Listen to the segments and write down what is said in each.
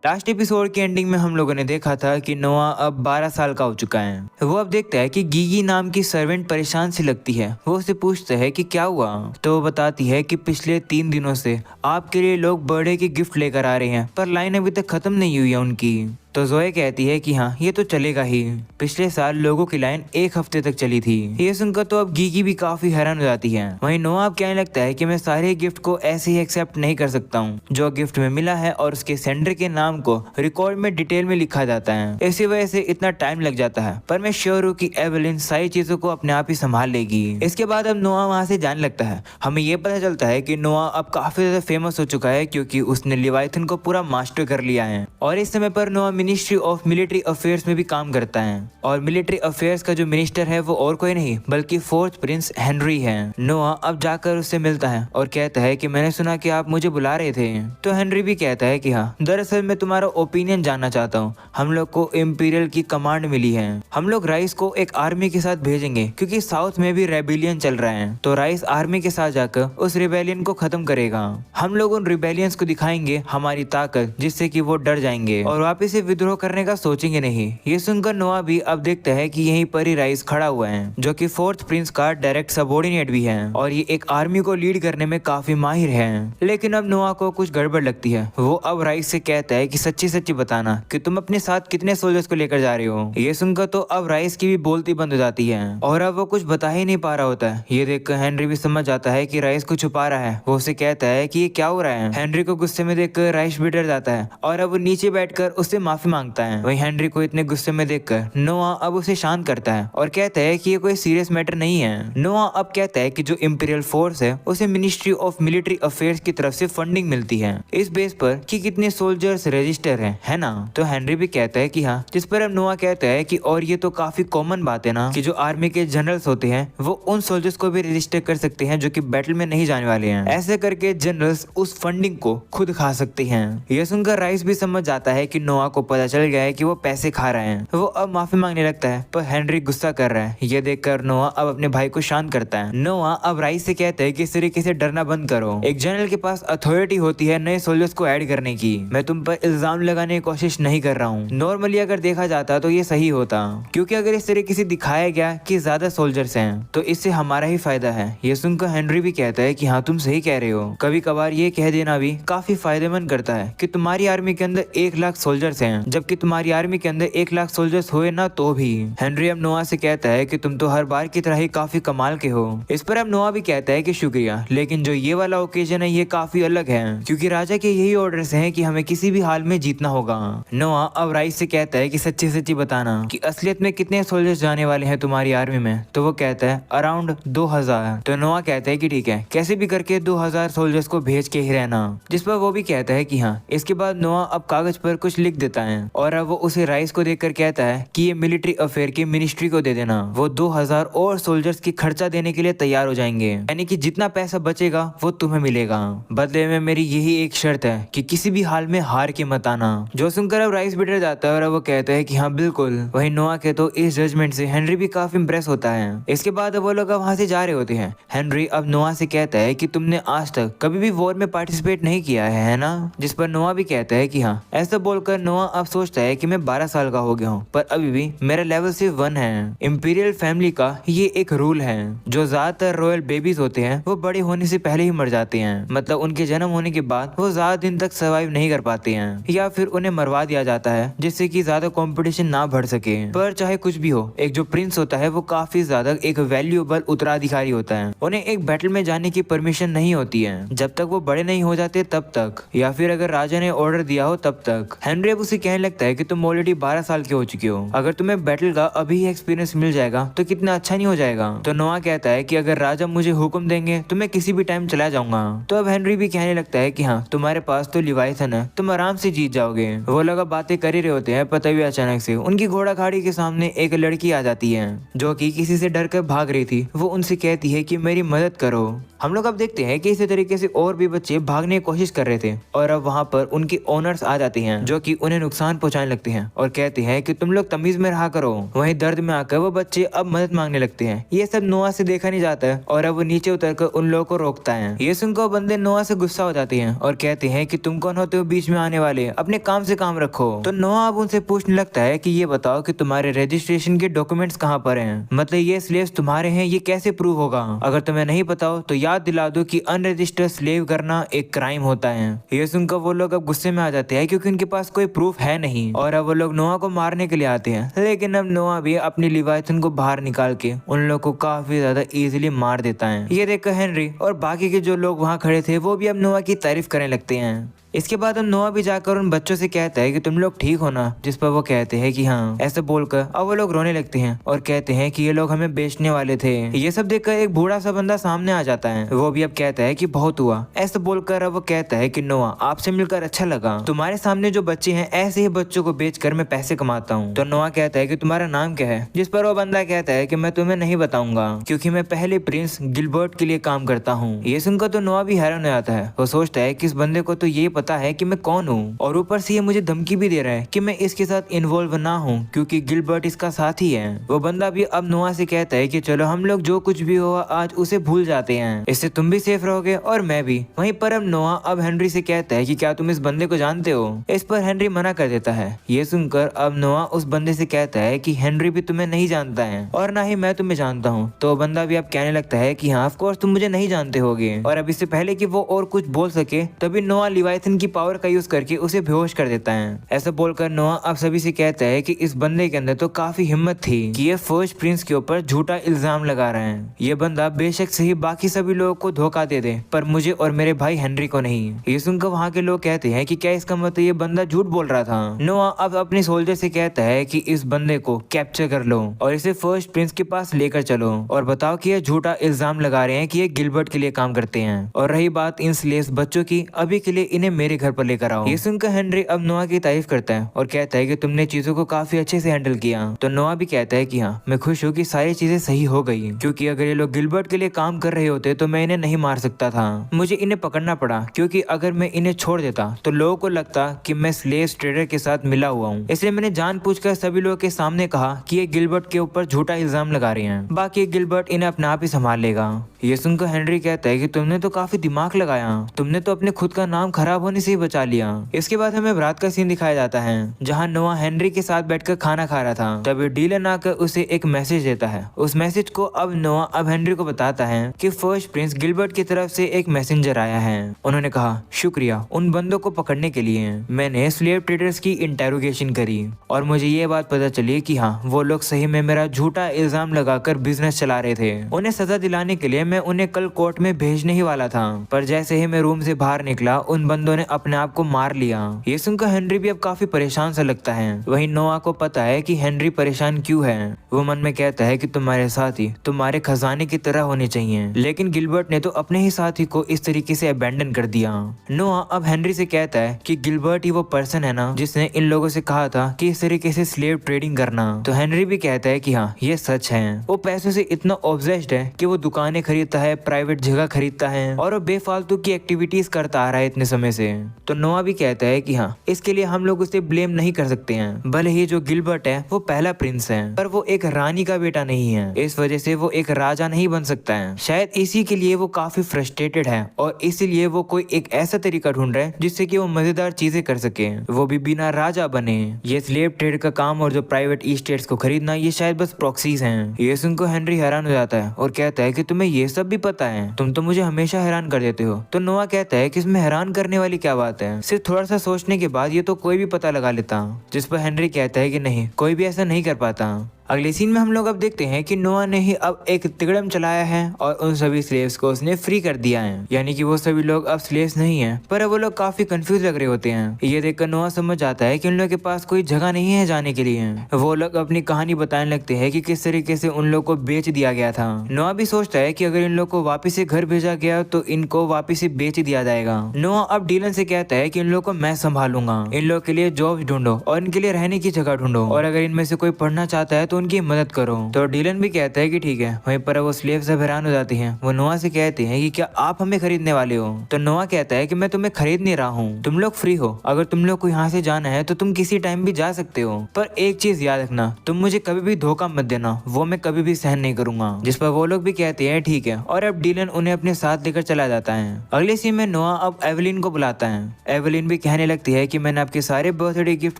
Last episode की ending में हम लोगों ने देखा था कि नोआ अब 12 साल का हो चुका है। वो अब देखता है कि गीगी नाम की सर्वेंट परेशान सी लगती है। वो उससे पूछता है कि क्या हुआ, तो वो बताती है कि पिछले 3 दिनों से आपके लिए लोग बर्थडे के गिफ्ट लेकर आ रहे हैं, पर लाइन अभी तक खत्म नहीं हुई है उनकी। तो जोए कहती है कि हाँ, ये तो चलेगा ही। पिछले साल लोगों की लाइन 1 हफ्ते तक चली थी। ये सुनकर तो अब गीगी भी काफी हैरान हो जाती है। वहीं नोआ अब कहने लगता है कि मैं सारे गिफ्ट को ऐसे ही एक्सेप्ट नहीं कर सकता हूँ जो गिफ्ट में मिला है, और उसके सेंडर के नाम को रिकॉर्ड में डिटेल में लिखा जाता है। इसी वजह से इतना टाइम लग जाता है, पर मैं श्योर हूँ कि एवेलिन सारी चीजों को अपने आप ही संभाल लेगी। इसके बाद अब नोआ वहाँ से जाने लगता है। हमें ये पता चलता है कि नोआ अब काफी ज्यादा फेमस हो चुका है, क्योंकि उसने लिवाइथन को पूरा मास्टर कर लिया है। और इस समय पर नोआ मिनिस्ट्री ऑफ मिलिट्री अफेयर्स में भी काम करता है, और मिलिट्री अफेयर्स का जो मिनिस्टर है वो और कोई नहीं बल्कि 4th प्रिंस हेनरी है। नोआ अब जाकर उससे मिलता है और कहता है कि मैंने सुना कि आप मुझे बुला रहे थे। तो हेनरी भी कहता है कि हाँ, दरअसल मैं तुम्हारा ओपिनियन जानना चाहता हूँ। हम लोग को इंपीरियल की कमांड मिली है। हम लोग राइस को एक आर्मी के साथ भेजेंगे, क्योंकि साउथ में भी रेबिलियन चल रहा है। तो राइस आर्मी के साथ जाकर उस रिबेलियन को खत्म करेगा। हम लोग उन रिबेलियंस को दिखाएंगे हमारी ताकत, जिससे कि वो डर जाएंगे और वापस से विद्रोह करने का सोचेंगे नहीं। ये सुनकर नोआ भी अब देखता है कि यहीं पर ही राइस खड़ा हुआ है, जो कि 4th प्रिंस का डायरेक्ट सबऑर्डिनेट भी है, और ये एक आर्मी को लीड करने में काफी माहिर है। लेकिन अब नोआ को कुछ गड़बड़ लगती है। वो अब राइस से कहता है कि सच्ची सच्ची बताना कि तुम अपने साथ कितने सोल्जर्स को लेकर जा रहे हो। ये सुनकर तो अब राइस की भी बोलती बंद हो जाती है, और अब वो कुछ बता ही नहीं पा रहा होता है। ये देखकर हेनरी भी समझ जाता है कि राइस को छुपा रहा है। वो उसे कहता है कि ये क्या हो रहा है। हेनरी को गुस्से में देखकर राइस भी डर जाता है, और अब वो नीचे बैठकर उससे माफी मांगता है। वहीं हेनरी को इतने गुस्से में देखकर नोआ अब उसे शांत करता है और कहता है कि ये कोई सीरियस मैटर नहीं है। नोआ अब कहता है कि जो इंपीरियल फोर्स है उसे मिनिस्ट्री ऑफ मिलिट्री अफेयर्स की तरफ से फंडिंग मिलती है, इस बेस पर कि कितने सोल्जर्स रजिस्टर हैं, है ना। तो हेनरी भी कहता है कि हाँ, जिस पर अब नोआ कहता है कि और ये तो काफी कॉमन बात है ना कि जो आर्मी के जनरल्स होते हैं वो उन सोल्जर्स को भी रजिस्टर कर सकते हैं जो कि बैटल में नहीं जाने वाले हैं। ऐसे करके जनरल्स उस फंडिंग को खुद खा सकते हैं। यह सुनकर राइस भी समझ जाता है कि नोआ को पता चल गया है कि वो पैसे खा रहे हैं। वो अब माफी मांगने लगता है, पर हेनरी गुस्सा कर रहा है। ये देखकर नोआ अब अपने भाई को शांत करता है। नोआ अब राइस से कहता है कि इस तरीके से डरना बंद करो। एक जनरल के पास अथॉरिटी होती है नए सोल्जर्स को ऐड करने की। मैं तुम पर इल्जाम लगाने की कोशिश नहीं कर रहा हूँ। नॉर्मली अगर देखा जाता तो ये सही होता, क्योंकि अगर इस तरीके से दिखाया गया कि ज्यादा सोल्जर्स हैं तो इससे हमारा ही फायदा है। ये सुनकर हेनरी भी कहता है कि हाँ, तुम सही कह रहे हो। कभी कभार ये कह देना भी काफी फायदेमंद करता है कि तुम्हारी आर्मी के अंदर 1 लाख सोल्जर्स हैं, जबकि तुम्हारी आर्मी के अंदर 1 लाख सोल्जर्स हुए ना तो भी। हेनरी अब नोआ से कहता है कि तुम तो हर बार की तरह ही काफी कमाल के हो। इस पर अब नोआ भी कहता है कि शुक्रिया, लेकिन जो ये वाला ओकेजन है ये काफी अलग है, क्योंकि राजा के यही ऑर्डर्स हैं कि हमें किसी भी हाल में जीतना होगा। नोआ अब राइस से कहता है कि सच्ची सच्ची बताना कि असलियत में कितने सोल्जर्स जाने वाले हैं तुम्हारी आर्मी में। तो वो कहता है अराउंड 2000। तो नोआ कहता है कि ठीक है, कैसे भी करके 2000 सोल्जर्स को भेज के ही रहना। जिस पर वो भी कहता है कि हाँ। इसके बाद नोआ अब कागज पर कुछ लिख देता है, और अब वो उसे राइस को देखकर कहता है कि ये मिलिट्री अफेयर की मिनिस्ट्री को दे देना। वो 2000 और सोल्जर्स की खर्चा देने के लिए तैयार हो जाएंगे, यानी कि जितना पैसा बचेगा वो तुम्हें मिलेगा। बदले में मेरी यही एक शर्त है कि किसी भी हाल में हार के मत आना। जो सुनकर अब राइस भी डर जाता है, और अब वो कहता है कि हाँ बिल्कुल। वहीं नोआ के तो इस जजमेंट से हेनरी भी काफी इंप्रेस होता है। इसके बाद अब वो लोग वहां से जा रहे होते हैं। हेनरी अब नोआ से कहता है कि तुमने आज तक कभी भी वॉर में पार्टिसिपेट नहीं किया है ना। जिस पर नोआ भी कहता है कि हाँ। ऐसा बोलकर नोआ अब सोचता है कि मैं 12 साल का हो गया हूँ, पर अभी भी मेरा लेवल सिर्फ 1 है। इंपीरियल फैमिली का ये एक रूल है, जो ज्यादातर रॉयल बेबीज होते हैं वो बड़े होने से पहले ही मर जाते हैं। मतलब उनके जन्म होने के बाद वो ज्यादा दिन तक सर्वाइव नहीं कर पाते हैं, या फिर उन्हें मरवा दिया जाता है, जिससे कि ज्यादा कंपटीशन ना बढ़ सके। पर चाहे कुछ भी हो, एक जो प्रिंस होता है वो काफी ज्यादा एक वैल्यूएबल उत्तराधिकारी होता है। उन्हें एक बैटल में जाने की परमिशन नहीं होती है जब तक वो बड़े नहीं हो जाते तब तक, या फिर अगर राजा ने ऑर्डर दिया हो तब तक। हेनरी अब उसे कहने लगता है कि तुम ऑलरेडी 12 साल के हो चुके हो, अगर तुम्हें बैटल का अभी ही एक्सपीरियंस मिल जाएगा तो कितना अच्छा नहीं हो जाएगा। तो नोआ कहता है कि अगर राजा मुझे हुक्म देंगे तो मैं किसी भी टाइम चला जाऊंगा। तो अब हेनरी भी कहने लगता है कि हाँ, तुम्हारे पास तो लिवाइथन है, तुम आराम से जीत जाओगे। वो लोग बातें कर ही रहे होते हैं, पता भी अचानक से उनकी घोड़ा खाड़ी के सामने एक लड़की आ जाती है जो कि किसी से डर कर भाग रही थी। वो उनसे कहती है कि मेरी मदद करो। हम लोग अब देखते हैं कि इसी तरीके से और भी बच्चे भागने की कोशिश कर रहे थे, और अब वहाँ पर उनके ओनर्स आ जाते हैं जो कि उन्हें नुकसान पहुंचाने लगते हैं और कहते हैं कि तुम लोग तमीज में रहा करो। वहीं दर्द में आकर वो बच्चे अब मदद मांगने लगते हैं। ये सब नोआ से देखा नहीं जाता है और अब वो नीचे उतरकर उन लोगों को रोकता है। ये सुनकर बंदे नोआ से गुस्सा हो जाते हैं और कहते हैं कि तुम कौन होते हो बीच में आने वाले, अपने काम से काम रखो। तो नोआ अब उनसे पूछने लगता है कि ये बताओ कि तुम्हारे रजिस्ट्रेशन के डॉक्यूमेंट्स कहाँ पर हैं? मतलब ये स्लेव्स तुम्हारे हैं, ये कैसे प्रूव होगा? अगर तुम्हें नहीं पता हो तो याद दिला दो कि अनरजिस्टर्ड स्लेव करना एक क्राइम होता है। ये सुनकर वो लोग अब गुस्से में आ जाते हैं क्योंकि उनके पास कोई प्रूफ है नहीं और अब वो लोग नोआ को मारने के लिए आते हैं। लेकिन अब नोआ भी अपनी लिवायथन को बाहर निकाल के उन लोग को काफी ज्यादा इजीली मार देता है। ये देखकर हेनरी और बाकी के जो लोग वहाँ खड़े थे वो भी अब नोआ की तारीफ करने लगते हैं। इसके बाद अब नोआ भी जाकर उन बच्चों से कहता है कि तुम लोग ठीक हो ना, जिस पर वो कहते हैं कि हाँ। ऐसे बोलकर अब वो लोग रोने लगते हैं और कहते हैं कि ये लोग हमें बेचने वाले थे। ये सब देखकर एक बूढ़ा सा बंदा सामने आ जाता है। वो भी अब कहता है कि बहुत हुआ। ऐसे बोलकर अब वो कहता है कि नोआ आपसे मिलकर अच्छा लगा, तुम्हारे सामने जो बच्चे हैं ऐसे ही बच्चों को बेचकर मैं पैसे कमाता हूँ। तो नोआ कहता है कि तुम्हारा नाम क्या है? जिस पर वो बंदा कहता है कि मैं तुम्हें नहीं बताऊंगा क्योंकि मैं पहले प्रिंस गिलबर्ट के लिए काम करता हूँ। ये सुनकर तो नोआ भी हैरान हो जाता है। वो सोचता है कि इस बंदे को तो ये पता है कि मैं कौन हूँ और ऊपर से ये मुझे धमकी भी दे रहा है कि मैं इसके साथ इन्वॉल्व ना हूँ क्योंकि गिलबर्ट इसका साथी है। वो बंदा भी अब नोआ से कहता है कि चलो हम लोग जो कुछ भी हुआ आज उसे भूल जाते हैं, इससे तुम भी सेफ रहोगे और मैं भी। वहीं पर अब नोआ अब हेनरी से कहता है कि क्या तुम इस बंदे को जानते हो? इस पर हेनरी मना कर देता है। ये सुनकर अब नोआ उस बंदे से कहता है कि हेनरी भी तुम्हें नहीं जानता है और ना ही मैं तुम्हें जानता हूँ। तो बंदा भी अब कहने लगता है कि हाँ ऑफ कोर्स तुम मुझे नहीं जानते होगे। और अब इससे पहले कि वो और कुछ बोल सके तभी नोआ लिवायथन की पावर का यूज करके उसे बेहोश कर देता है। ऐसा बोलकर नोआ अब सभी से कहता है कि इस बंदे के अंदर तो काफी हिम्मत थी कि ये फर्स्ट प्रिंस के ऊपर झूठा इल्जाम लगा रहे हैं। ये बंदा बेशक सही बाकी सभी लोगों को धोखा दे दे पर मुझे और मेरे भाई हेनरी को नहीं। ये सुनकर वहाँ के लोग कहते हैं कि क्या इसका मतलब ये बंदा झूठ बोल रहा था? नोआ अब अपने सोल्जर से कहता है कि इस बंदे को कैप्चर कर लो और इसे फर्स्ट प्रिंस के पास लेकर चलो और बताओ कि ये झूठा इल्जाम लगा रहे हैं कि ये गिलबर्ट के लिए काम करते हैं। और रही बात इन स्लेव्स बच्चों की, अभी के लिए इन्हें मेरे घर पर लेकर आओ। ये सुनकर हेनरी अब नोआ की तारीफ करता है और कहता है कि तुमने चीजों को काफी अच्छे से हैंडल किया। तो नोआ भी कहता है कि हाँ मैं खुश हूँ कि सारी चीजें सही हो गई क्योंकि अगर ये लोग गिलबर्ट के लिए काम कर रहे होते तो मैं इन्हें नहीं मार सकता था। मुझे इन्हें पकड़ना पड़ा क्योंकि अगर मैं इन्हें छोड़ देता तो लोगों को लगता कि मैं स्लेव्स ट्रेडर के साथ मिला हुआ हूँ। इसलिए मैंने जानबूझकर सभी लोगों के सामने कहा कि ये गिलबर्ट के ऊपर झूठा इल्जाम लगा रहे हैं, बाकी गिलबर्ट इन्हें अपने आप ही संभाल लेगा। ये सुनकर हेनरी कहता है कि तुमने तो काफी दिमाग लगाया, तुमने तो अपने खुद का नाम खराब होने से ही बचा लिया। इसके बाद हमें रात का सीन दिखाया जाता है जहां नोआ हेनरी के साथ बैठकर खाना खा रहा था। तभी डीलन आकर उसे एक मैसेज देता है। उस मैसेज को अब नोआ अब हेनरी को बताता है कि फर्स्ट प्रिंस गिलबर्ट की तरफ से एक मैसेंजर आया है। उन्होंने कहा शुक्रिया उन बंदों को पकड़ने के लिए, मैंने स्लेव ट्रेडर्स की इंटेरोगेशन करी और मुझे ये बात पता चली कि हाँ वो लोग सही में मेरा झूठा इल्जाम लगाकर बिजनेस चला रहे थे। उन्हें सजा दिलाने के लिए मैं उन्हें कल कोर्ट में भेजने ही वाला था, पर जैसे ही मैं रूम से बाहर निकला उन बंदों ने अपने आप को मार लिया। ये सुनकर हेनरी भी अब काफी परेशान सा लगता है। वहीं नोआ को पता है कि हेनरी परेशान क्यों है। वो मन में कहता है कि तुम्हारे साथी तुम्हारे खजाने की तरह होने चाहिए, लेकिन गिलबर्ट ने तो अपने ही साथी को इस तरीके से अबैंडन कर दिया। नोआ अब हेनरी से कहता है कि गिलबर्ट ही वो पर्सन है ना जिसने इन लोगों से कहा था कि इस तरीके से स्लेव ट्रेडिंग करना। तो हेनरी भी कहता है कि हाँ ये सच है। वो पैसों से इतना ऑब्सेस्ड है कि वो दुकानें खरीदता है, प्राइवेट जगह खरीदता है और वो बेफालतू की एक्टिविटीज करता आ रहा है इतने समय से। तो नोआ भी कहता है कि हाँ इसके लिए हम लोग उसे ब्लेम नहीं कर सकते हैं। भले ही जो गिलबर्ट है वो पहला प्रिंस है पर वो एक रानी का बेटा नहीं है, इस वजह से वो एक राजा नहीं बन सकता है। शायद इसी के लिए वो काफी फ्रस्ट्रेटेड है और इसीलिए वो कोई एक ऐसा तरीका ढूंढ रहा है जिससे कि वो मजेदार चीजें कर सके, वो भी बिना राजा बने। ये स्लेव ट्रेड का काम और जो प्राइवेट स्टेट्स को खरीदना ये शायद बस प्रॉक्सीज हैं। ये सुनकर हेनरी हैरान हो जाता है और कहता है कि तुम्हें ये सब भी पता है, तुम तो मुझे हमेशा हैरान कर देते हो। तो नोआ कहता है कि इसमें हैरान करने वाली क्या बात है, सिर्फ थोड़ा सा सोचने के बाद ये तो कोई भी पता लगा लेता। जिस पर हेनरी कहता है कि नहीं कोई भी ऐसा नहीं कर पाता। अगले सीन में हम लोग अब देखते हैं कि नोआ ने ही अब एक तिकड़म चलाया है और उन सभी स्लेव्स को उसने फ्री कर दिया है, यानी कि वो सभी लोग अब स्लेव्स नहीं हैं, पर अब वो लोग काफी कंफ्यूज लग रहे होते हैं। ये देखकर नोआ समझ जाता है कि उन लोगों के पास कोई जगह नहीं है जाने के लिए। वो लोग अपनी कहानी बताने लगते हैं कि किस तरीके से उन लोग को बेच दिया गया था। नोआ भी सोचता है कि अगर इन लोग को वापिस से घर भेजा गया तो इनको वापिस से बेच दिया जाएगा। नोआ अब डीलन से कहता है कि इन लोग को मैं संभालूंगा, इन लोग के लिए जॉब ढूंढो और इनके लिए रहने की जगह ढूंढो और अगर इनमें से कोई पढ़ना चाहता है तो उनकी मदद करो। तो डीलन भी कहता है कि ठीक है। वहीं पर वो स्लेव सब हैरान हो जाती हैं। वो नोआ से कहते हैं कि क्या आप हमें खरीदने वाले हो? तो नोआ कहता है कि मैं तुम्हें खरीद नहीं रहा हूँ, तुम लोग फ्री हो, अगर तुम लोग को यहाँ से जाना है तो तुम किसी टाइम भी जा सकते हो, पर एक चीज याद रखना, तुम मुझे कभी भी धोखा मत देना, वो मैं कभी भी सहन नहीं करूंगा। जिस पर वो लोग भी कहते हैं ठीक है, और अब डीलन उन्हें अपने साथ लेकर चला जाता है। अगले सीन में नोआ अब एवेलिन को बुलाता है। एवेलिन भी कहने लगती है कि मैंने आपके सारे बर्थडे गिफ्ट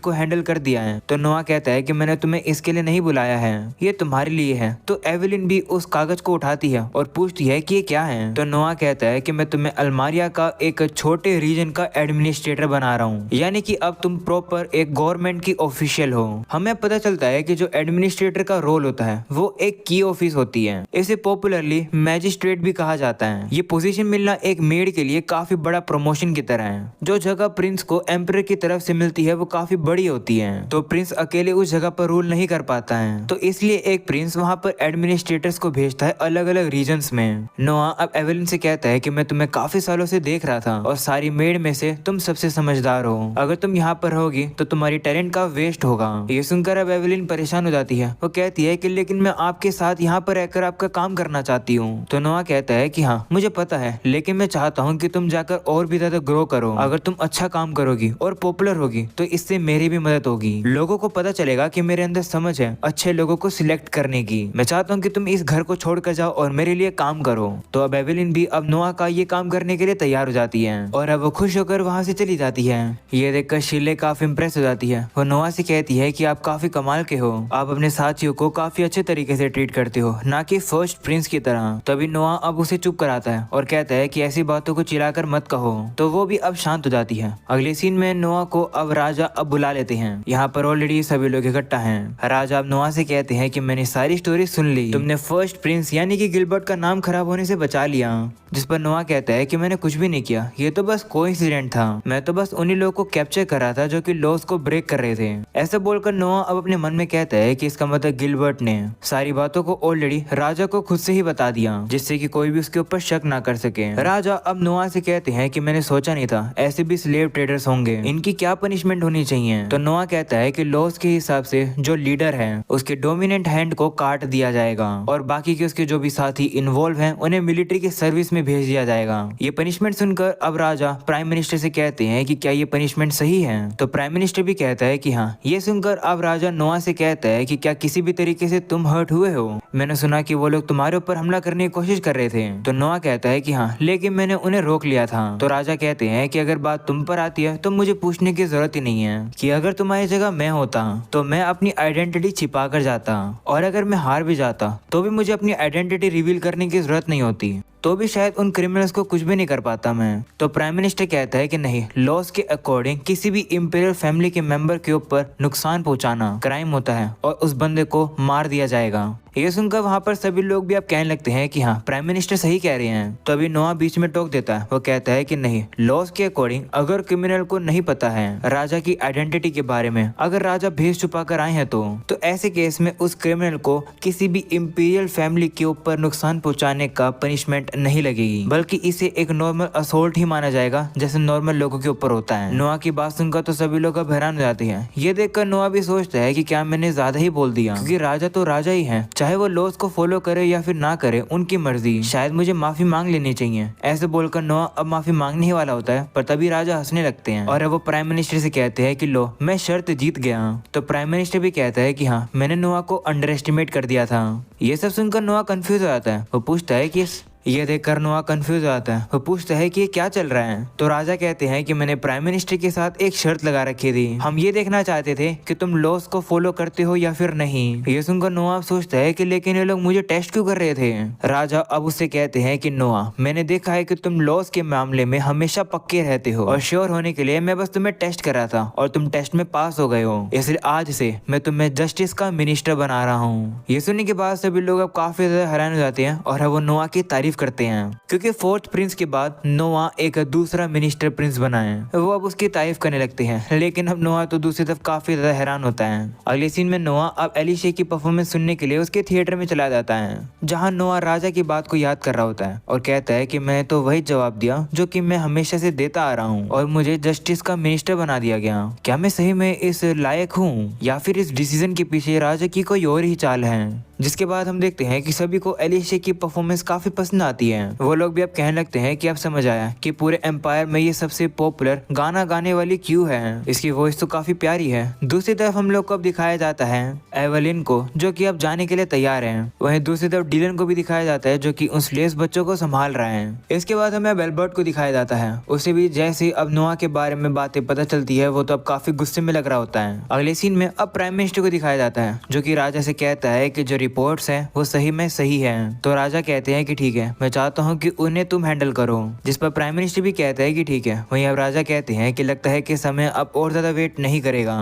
को हैंडल कर दिया है। तो नोआ कहता है कि मैंने तुम्हें इसके लिए नहीं बुलाया है, ये तुम्हारे लिए है। तो एवेलिन भी उस कागज को उठाती है और पूछती है कि ये क्या है। तो नोआ कहता है कि मैं तुम्हें अल्मारिया का एक छोटे रीजन का एडमिनिस्ट्रेटर बना रहा हूँ, यानी कि अब तुम प्रॉपर एक गवर्नमेंट की ऑफिशियल हो। हमें पता चलता है कि जो एडमिनिस्ट्रेटर का रोल होता है वो एक की ऑफिस होती है। इसे पॉपुलरली मैजिस्ट्रेट भी कहा जाता है। ये पोजीशन मिलना एक मेड के लिए काफी बड़ा प्रमोशन की तरह है। जो जगह प्रिंस को एम्परर की तरफ से मिलती है वो काफी बड़ी होती है, तो प्रिंस अकेले उस जगह पर रूल नहीं कर पाता है, तो इसलिए एक प्रिंस वहाँ पर एडमिनिस्ट्रेटर्स को भेजता है अलग अलग रीजन्स में। नोआ अब एवेलिन से कहता है कि मैं तुम्हें काफी सालों से देख रहा था और सारी मेड में से तुम सबसे समझदार हो, अगर तुम यहाँ पर रहोगी तो तुम्हारी टैलेंट का वेस्ट होगा। ये सुनकर अब एवेलिन परेशान हो जाती है। वो कहती है कि लेकिन मैं आपके साथ यहाँ पर रहकर आपका काम करना चाहती हूँ। तो नोआ कहता है कि हाँ मुझे पता है, लेकिन मैं चाहता हूँ कि तुम जाकर और भी ज्यादा ग्रो करो। अगर तुम अच्छा काम करोगी और पॉपुलर होगी तो इससे मेरी भी मदद होगी, लोगों को पता चलेगा कि मेरे अंदर समझ है अच्छे लोगों को सिलेक्ट करने की। मैं चाहता हूँ कि तुम इस घर को छोड़कर जाओ और मेरे लिए काम करो। तो अब एवेलिन भी अब नोआ का ये काम करने के लिए तैयार हो जाती है और अब वो खुश होकर वहाँ से चली जाती है। ये देखकर शीले काफी इम्प्रेस हो जाती है। वो नोआ से कहती है कि आप काफी कमाल के हो, आप अपने साथियों को काफी अच्छे तरीके से ट्रीट करते हो, ना कि फर्स्ट प्रिंस की तरह। तभी नोआ अब उसे चुप कराता है और कहता है कि ऐसी बातों को चिल्लाकर मत कहो। तो वो भी अब शांत हो जाती है। अगले सीन में नोआ को अब राजा अब बुला लेते हैं। यहाँ पर ऑलरेडी सभी लोग इकट्ठा हैं। राजा अब नोआ से कहते हैं कि मैंने सारी स्टोरी सुन ली, तुमने फर्स्ट प्रिंस यानी कि गिलबर्ट का नाम खराब होने से बचा लिया। जिस पर नोआ कहता है कि मैंने कुछ भी नहीं किया, ये तो बस कोइंसिडेंट था, मैं तो बस उन्हीं लोगों को कैप्चर कर रहा था जो कि लॉस को ब्रेक कर रहे थे। ऐसा बोलकर नोआ अब अपने मन में कहता है कि इसका मतलब गिलबर्ट ने सारी बातों को ऑलरेडी राजा को खुद से ही बता दिया, जिससे कि कोई भी उसके ऊपर शक ना कर सके। राजा अब नोआ से कहते हैं कि मैंने सोचा नहीं था ऐसे भी स्लेव ट्रेडर्स होंगे, इनकी क्या पनिशमेंट होनी चाहिए। तो नोआ कहता है कि लॉस के हिसाब से जो लीडर है उसके डोमिनेंट हैंड को काट दिया जाएगा और बाकी के उसके जो भी साथी इन्वॉल्व हैं उन्हें मिलिट्री की सर्विस में भेज दिया जाएगा। ये पनिशमेंट सुनकर अब राजा प्राइम मिनिस्टर से कहते हैं कि क्या ये पनिशमेंट सही है। तो प्राइम मिनिस्टर भी कहता है कि हाँ। ये सुनकर अब राजा नोआ से कहता है कि क्या किसी भी तरीके से तुम हर्ट हुए हो, मैंने सुना कि वो लोग तुम्हारे ऊपर हमला करने की कोशिश कर रहे थे। तो नोआ कहता है कि हाँ, लेकिन मैंने उन्हें रोक लिया था। तो राजा कहते हैं कि अगर बात तुम पर आती है तो मुझे पूछने की जरूरत ही नहीं है कि अगर तुम्हारी जगह मैं होता तो मैं अपनी आइडेंटिटी छिपा कर जाता, और अगर मैं हार भी जाता तो भी मुझे अपनी आइडेंटिटी रिवील करने की जरूरत नहीं होती, तो भी शायद उन क्रिमिनल्स को कुछ भी नहीं कर पाता मैं। तो प्राइम मिनिस्टर कहता है कि नहीं, लॉस के अकॉर्डिंग किसी भी इंपीरियल फैमिली के मेंबर के ऊपर नुकसान पहुंचाना क्राइम होता है और उस बंदे को मार दिया जाएगा। ये सुनकर वहाँ पर सभी लोग भी अब कहने लगते हैं कि हाँ, प्राइम मिनिस्टर सही कह रहे हैं। तो अभी नोआ बीच में टोक देता है। वो कहता है कि नहीं, लॉस के अकॉर्डिंग अगर क्रिमिनल को नहीं पता है राजा की आइडेंटिटी के बारे में, अगर राजा भेज छुपा कर आए हैं तो ऐसे केस में उस क्रिमिनल को किसी भी इंपीरियल फैमिली के ऊपर नुकसान पहुंचाने का पनिशमेंट नहीं लगेगी, बल्कि इसे एक नॉर्मल असोल्ट ही माना जाएगा जैसे नॉर्मल लोगों के ऊपर होता है। नोआ की बात सुनकर तो सभी लोग अब हैरान हो जाते हैं। ये देखकर नोआ भी सोचता है कि क्या मैंने ज्यादा ही बोल दिया, क्योंकि राजा तो राजा ही है, चाहे वो लॉस को फॉलो करे या फिर ना करे उनकी मर्जी, शायद मुझे माफी मांग लेनी चाहिए। ऐसे बोलकर नोआ अब माफी मांगने ही वाला होता है, पर तभी राजा हंसने लगते हैं और वो प्राइम मिनिस्टर से कहते हैं कि लो, मैं शर्त जीत गया। तो प्राइम मिनिस्टर भी कहता है कि हाँ, मैंने नोआ को अंडर एस्टिमेट कर दिया था। ये सब सुनकर नोआ कंफ्यूज हो जाता है। वो पूछता है कि ये देखकर नोआ कंफ्यूज हो जाता है। वो पूछता है कि ये क्या चल रहा है। तो राजा कहते हैं कि मैंने प्राइम मिनिस्टर के साथ एक शर्त लगा रखी थी, हम ये देखना चाहते थे कि तुम लॉस को फॉलो करते हो या फिर नहीं। ये सुनकर नोआ सोचता है कि लेकिन ये लोग मुझे टेस्ट क्यों कर रहे थे। राजा अब उससे कहते हैं कि नोआ, मैंने देखा है कि तुम लॉस के मामले में हमेशा पक्के रहते हो और श्योर होने के लिए मैं बस तुम्हें टेस्ट कर रहा था और तुम टेस्ट में पास हो गए हो, इसलिए आज से मैं तुम्हें जस्टिस का मिनिस्टर बना रहा हूँ। ये सुनने के बाद सभी लोग अब काफी ज्यादा हैरान हो जाते हैं और वो नोआ की तारीफ तारीफ करते हैं क्योंकि फोर्थ प्रिंस के बाद नोआ एक दूसरा मिनिस्टर प्रिंस बना है। वो अब उसकी तारीफ करने लगते हैं, लेकिन अब नोआ तो दूसरी तरफ काफी ज्यादा हैरान होता है। अगले सीन में नोआ अब एलिशे की परफॉर्मेंस सुनने के लिए उसके थिएटर में चला जाता है, जहाँ नोआ राजा की बात को याद कर रहा होता है और कहता है कि मैं तो वही जवाब दिया जो कि मैं हमेशा से देता आ रहा हूँ और मुझे जस्टिस का मिनिस्टर बना दिया गया। क्या मैं सही में इस लायक हूँ या फिर इस डिसीजन के पीछे राजा की कोई और ही चाल है। जिसके बाद हम देखते हैं कि सभी को एलिशे की परफॉर्मेंस काफी पसंद आती है। वो लोग भी अब कहने लगते हैं कि अब समझ आया कि पूरे एम्पायर में ये सबसे पॉपुलर गाना गाने वाली क्यों है, इसकी वॉइस तो काफी प्यारी है। दूसरी तरफ हम लोग को अब दिखाया जाता है एवेलिन को, जो कि अब जाने के लिए तैयार है। वहीं दूसरी तरफ डिलन को भी दिखाया जाता है, जो कि उन स्लेव्स बच्चों को संभाल रहा है। इसके बाद हमें एल्बर्ट को दिखाया जाता है। उसे भी जैसे अब नोआ के बारे में बातें पता चलती है, वो तो अब काफी गुस्से में लग रहा होता है। अगले सीन में अब प्राइम मिनिस्टर को दिखाया जाता है, जो कि राजा से कहता है कि जो रिपोर्ट्स हैं वो सही में सही है। तो राजा कहते हैं कि ठीक है, मैं चाहता हूँ कि उन्हें तुम हैंडल करो, जिस पर प्राइम मिनिस्टर भी कहता है कि ठीक है। वहीं अब राजा कहते हैं कि लगता है कि समय अब और ज्यादा वेट नहीं करेगा।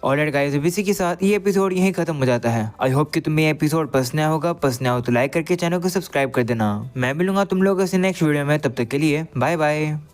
ऑलराइट गाइस, इसी के साथ ये एपिसोड यहीं खत्म हो जाता है। आई होप कि तुम्हें ये एपिसोड पसंद आया होगा। पसंद आया हो तो लाइक करके चैनल को सब्सक्राइब कर देना। मैं मिलूंगा तुम लोगों से नेक्स्ट वीडियो में, तब तक के लिए बाय बाय।